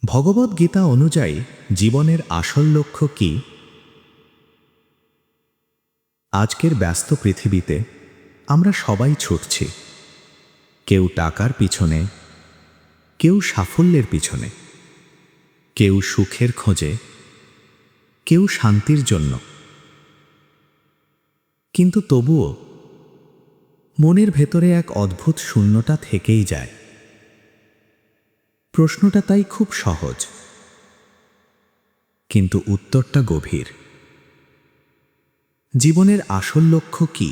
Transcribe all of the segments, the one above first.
ভগবদ্গীতা অনুযায়ী জীবনের আসল লক্ষ্য কি? আজকের ব্যস্ত পৃথিবীতে আমরা সবাই ছুটছি, কেউ টাকার পিছনে, কেউ সাফল্যের পিছনে, কেউ সুখের খোঁজে, কেউ শান্তির জন্য। কিন্তু তবুও মনের ভেতরে এক অদ্ভুত শূন্যতা থেকেই যায়। প্রশ্নটা তাই খুব সহজ, কিন্তু উত্তরটা গভীর। জীবনের আসল লক্ষ্য কি?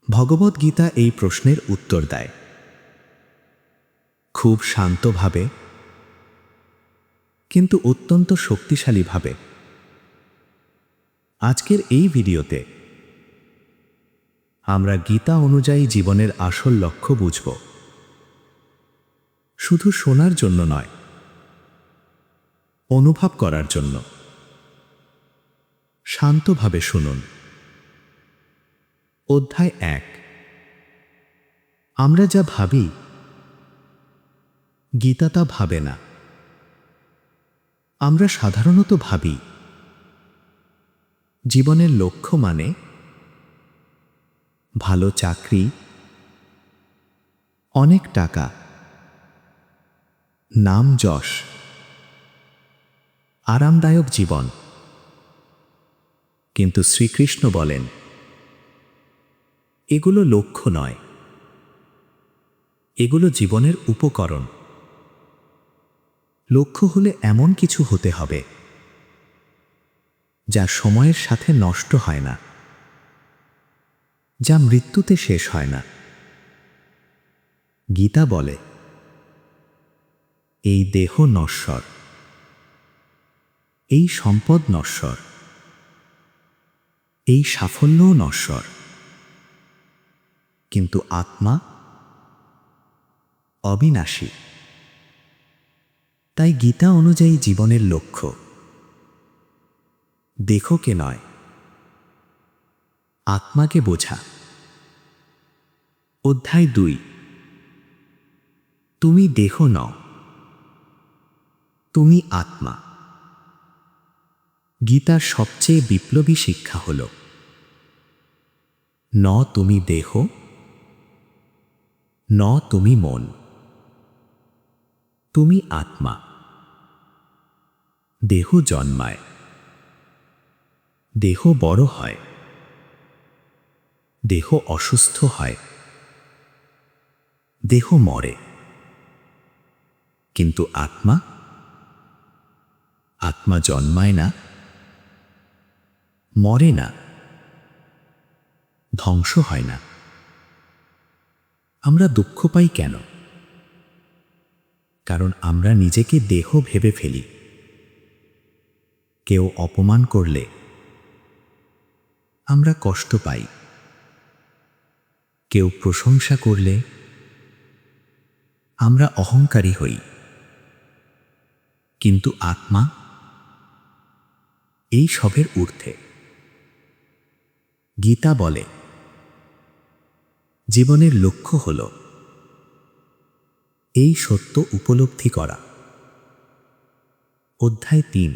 ভগবদ্গীতা এই প্রশ্নের উত্তর দেয় খুব শান্তভাবে, কিন্তু অত্যন্ত শক্তিশালীভাবে। আজকের এই ভিডিওতে আমরা গীতা অনুযায়ী জীবনের আসল লক্ষ্য বুঝব। শুধু শোনার জন্য নয়, অনুভব করার জন্য। শান্তভাবে শুনুন। অধ্যায় 1। আমরা যা ভাবি, গীতা তা ভাবে না। আমরা সাধারণত ভাবি জীবনের লক্ষ্য মানে ভালো চাকরি, অনেক টাকা, নাম যশ, আরামদায়ক জীবন। কিন্তু শ্রীকৃষ্ণ বলেন, এগুলো লক্ষ্য নয়, এগুলো জীবনের উপকরণ। লক্ষ্য হলে এমন কিছু হতে হবে যা সময়ের সাথে নষ্ট হয় না, যা মৃত্যুতে শেষ হয় না। গীতা বলে, এই দেহ নশ্বর, এই সম্পদ নশ্বর, এই সাফল্যও নশ্বর, কিন্তু আত্মা অবিনাশী। তাই গীতা অনুযায়ী জীবনের লক্ষ্য দেহকে নয়, আত্মাকে বোঝা। অধ্যায় 2। তুমি দেহ নও, তুমি আত্মা। গীতার সবচেয়ে বিপ্লবী শিক্ষা হল, ন তুমি দেহ, ন তুমি মন, তুমি আত্মা। দেহ জন্মায়, দেহ বড় হয়, দেহ অসুস্থ হয়, দেহ মরে, কিন্তু আত্মা, আত্মা জন্মায় না, মরে না, ধ্বংস হয় না। আমরা দুঃখ পাই কেন? কারণ আমরা নিজেকে দেহ ভেবে ফেলি। কেউ অপমান করলে আমরা কষ্ট পাই, কেউ প্রশংসা করলে আমরা অহংকারী হই। কিন্তু আত্মা এই সবের ঊর্ধ্বে। গীতা বলে, জীবনের লক্ষ্য হল এই সত্য উপলব্ধি করা। অধ্যায় 3।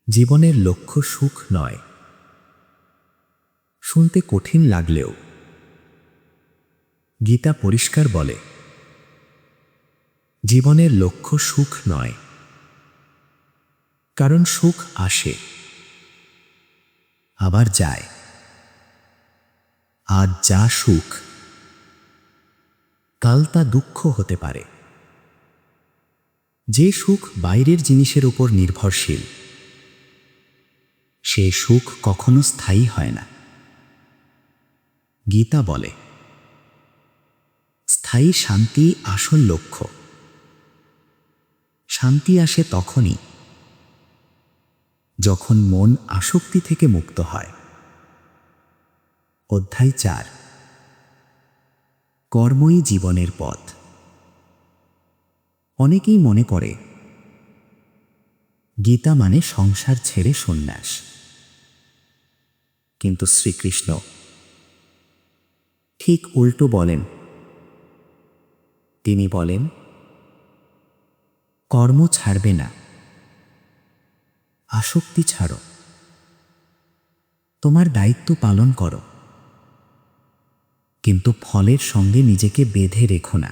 জীবনের লক্ষ্য সুখ নয়। শুনতে কঠিন লাগলেও গীতা পরিষ্কার বলে, জীবনের লক্ষ্য সুখ নয়। কারণ সুখ আসে, আবার যায়। আজ যা সুখ, কাল তা দুঃখ হতে পারে। যে সুখ বাইরের জিনিসের উপর নির্ভরশীল, সে সুখ কখনো স্থায়ী হয় না। গীতা বলে, স্থায়ী শান্তি আসল লক্ষ্য। শান্তি আসে তখনই যখন মন আসক্তি থেকে মুক্ত হয়। অধ্যায় 4। কর্মই জীবনের পথ। অনেকেই মনে করে গীতা মানে সংসার ছেড়ে সন্ন্যাস। কিন্তু শ্রীকৃষ্ণ ঠিক উল্টো বলেন। তিনি বলেন, কর্ম ছাড়বে না, আসক্তি ছাড়ো, তোমার দায়িত্ব পালন করো, কিন্তু ফলের সঙ্গে নিজেকে বেঁধে রেখো না।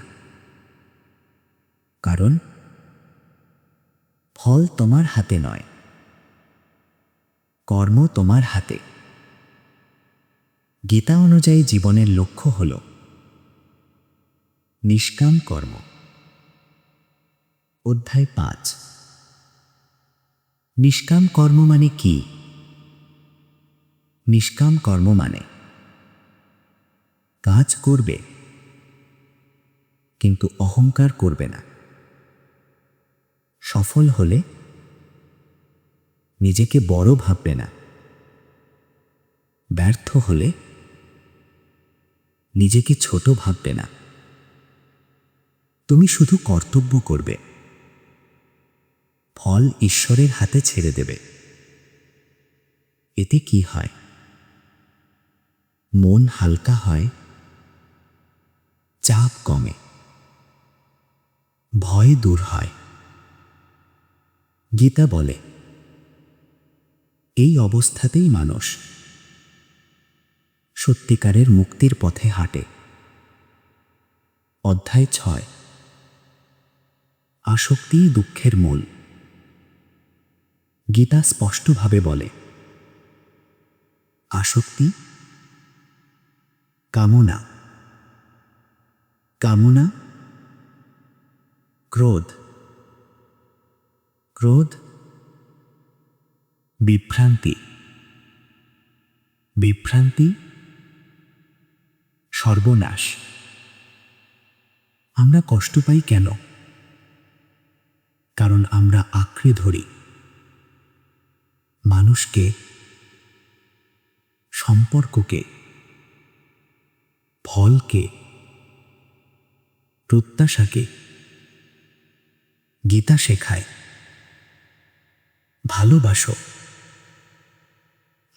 কারণ ফল তোমার হাতে নয়, কর্ম তোমার হাতে। গীতা অনুযায়ী জীবনের লক্ষ্য হল নিষ্কাম কর্ম। অধ্যায় 5। নিষ্কাম কর্ম মানে কি? নিষ্কাম কর্ম মানে কাজ করবে কিন্তু অহংকার করবে না। সফল হলে নিজেকে বড় ভাববে না, ব্যর্থ হলে নিজেকে ছোট ভাববে না। তুমি শুধু কর্তব্য করবে, ফল ঈশ্বরের হাতে ছেড়ে দেবে। এতে কি হয়? মন হালকা হয়, চাপ কমে, ভয় দূর হয়। গীতা বলে এই অবস্থাতেই মানুষ সত্যিকারের মুক্তির পথে হাঁটে। অধ্যায় 6। আসক্তিই দুঃখের মূল। গীতা স্পষ্টভাবে বলে আসক্তি কামনা, কামনা ক্রোধ, ক্রোধ বিভ্রান্তি, বিভ্রান্তি সর্বনাশ। আমরা কষ্ট পাই কেন? কারণ আমরা আঁকড়ে ধরি মানুষকে, সম্পর্ককে, ফলকে, প্রত্যাশাকে। গীতা শেখায় ভালোবাসো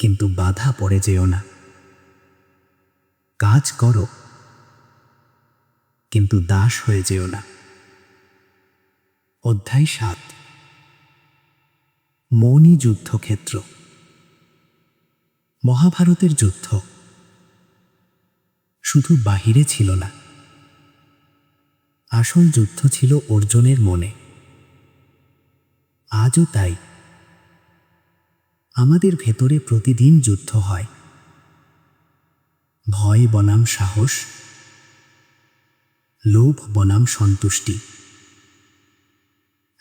কিন্তু বাধা পড়ে যেও না। কাজ করো কিন্তু দাস হয়ে যেও না। অধ্যায় 7। মৌনী যুদ্ধক্ষেত্র। মহাভারতের যুদ্ধ শুধু বাহিরে ছিল না, আসল যুদ্ধ ছিল অর্জুনের মনে। আজও তাই আমাদের ভেতরে প্রতিদিন যুদ্ধ হয়। ভয় বনাম সাহস, লোভ বনাম সন্তুষ্টি,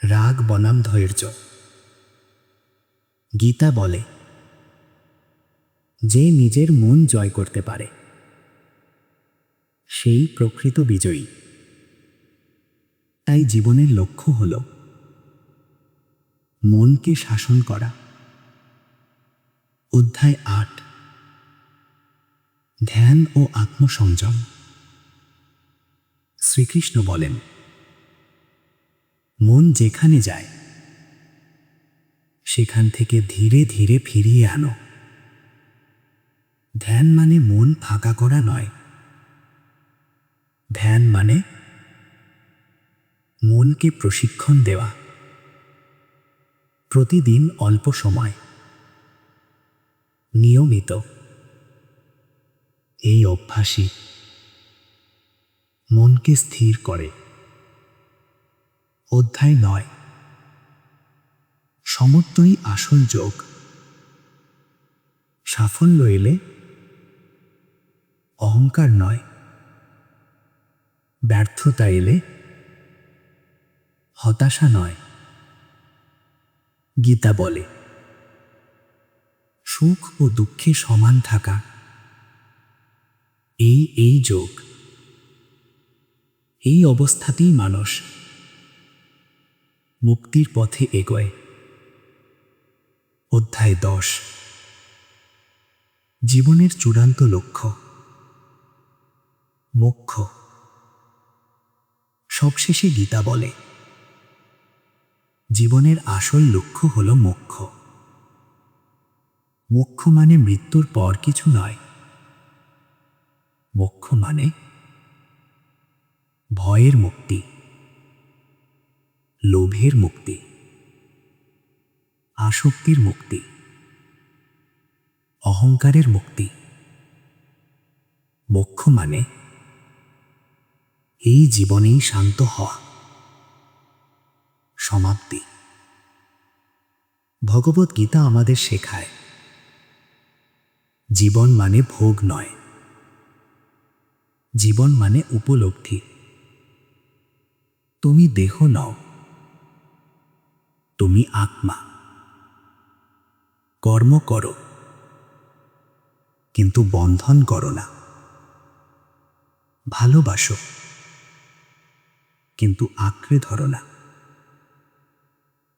রাগ বনাম ধৈর্য। গীতা বলে যে নিজের মন জয় করতে পারে সেই প্রকৃত বিজয়ী। তাই জীবনের লক্ষ্য হল মনকে শাসন করা। অধ্যায় 8। ধ্যান ও আত্মসংযম। শ্রীকৃষ্ণ বলেন মন যেখানে যায় সেখান থেকে ধীরে ধীরে ফিরিয়ে আনো। ধ্যান মানে মন ফাঁকা করা নয়, ধ্যান মানে মনকে প্রশিক্ষণ দেওয়া। প্রতিদিন অল্প সময়, নিয়মিত। এই অভ্যাসই মনকে স্থির করে। অধ্যায় 9। সমত্বই আসল যোগ। সাফল্য এলে অহংকার নয়, ব্যর্থতা এলে হতাশা নয়। গীতা বলে সুখ ও দুঃখে সমান থাকা, এই যোগ। এই অবস্থাতেই মানুষ মুক্তির পথে এগোয়। অধ্যায় 10। জীবনের চূড়ান্ত লক্ষ্য মোক্ষ। সবশেষে গীতা বলে জীবনের আসল লক্ষ্য হল মোক্ষ। মোক্ষ মানে মৃত্যুর পর কিছু নয়, মোক্ষ মানে ভয়ের মুক্তি, লোভের মুক্তি, আসক্তির মুক্তি, অহংকারের মুক্তি। মোক্ষ মানে এই জীবনেই শান্ত হওয়া, সমাপ্তি। ভগবত গীতা আমাদের শেখায় জীবন মানে ভোগ নয়, জীবন মানে উপলব্ধি। তুমি দেহ নও, তুমি আত্মা। কর্ম করো, কিন্তু বন্ধন করো না। ভালোবাসো, কিন্তু আঁকড়ে ধরো না।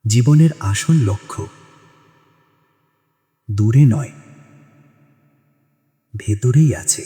জীবনের আসল লক্ষ্য দূরে নয়, ভেতরেই আছে।